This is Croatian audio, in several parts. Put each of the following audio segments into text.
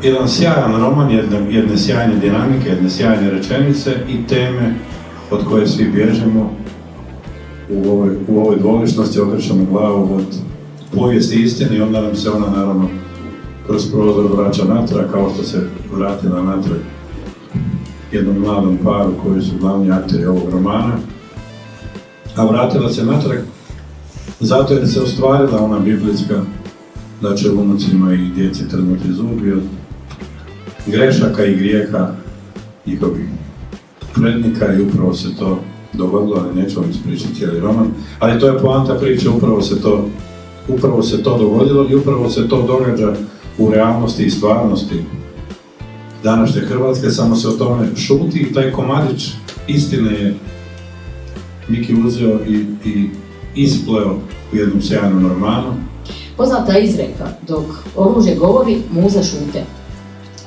Jedan sjajan roman, jedne sjajne dinamike, jedne sjajne rečenice i teme od koje svi bježimo. U ovoj dvoličnosti okrećemo glavu od povijesti istine i onda nam se ona naravno kroz prozor vraća natrag, kao što se vratila natrag jednom mladom paru koji su glavni akteri ovog romana. A vratila se natrag zato jer se ostvarila ona biblijska da će unucima i djeci trnuti zubi od grešaka i grijeha njihovih prednika i upravo se to dogodilo, ali neću vam ispričati cijeli roman, ali to je poanta priče, upravo se to dogodilo i upravo se to događa u realnosti i stvarnosti današnje Hrvatske, samo se o tome šuti i taj komadić istine je Miki uzeo i ispleo u jednom sjajnom romanu. Poznata izreka, dok oružje govori, muze šute.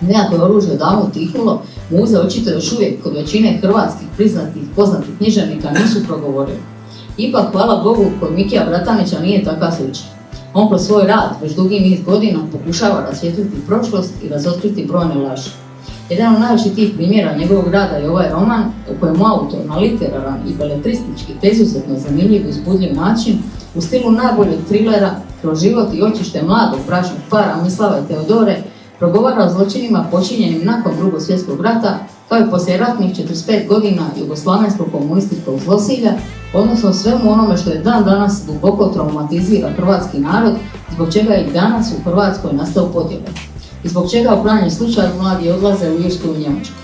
Nekako je oružje odavno utihnulo, muze očito još uvijek kod većine hrvatskih priznatih poznatih književnika nisu progovorili. Ipak, hvala Bogu, kod Mikija Bratanića nije takav slučaj. On kroz svoj rad već dugi niz godina pokušava rasvijetliti prošlost i razotkriti brojne laži. Jedan od najvećih tih primjera njegovog rada je ovaj roman u kojem autor na literaran i beletristički te izuzetno zanimljiv i uzbudljiv način u stilu najboljeg trilera kroz život i očište mladog bračnog para Mislava i Teodore progovara o zločinima počinjenim nakon Drugog svjetskog rata, kao i poslijeratnih 45 godina jugoslavenskog komunističkog zlosilja, odnosno svemu onome što je dan danas duboko traumatizira hrvatski narod, zbog čega i danas u Hrvatskoj nastao podjele. I zbog čega u krajnjem slučaju mladi odlaze u Irsku i Njemačku.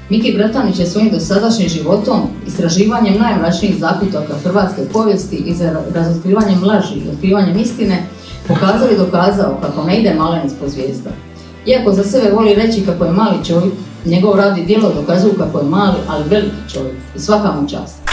Miki Bratanić je svojim dosadašnjim životom, istraživanjem najmračnijih zakutaka hrvatske povijesti i razotkrivanjem laži i otkrivanjem istine pokazao i dokazao kako ne ide malen ispod zvijezda. Iako za sebe voli reći kako je mali čovjek, njegov rad i djelo dokazuju kako je mali, ali veliki čovjek i svaka mu čast.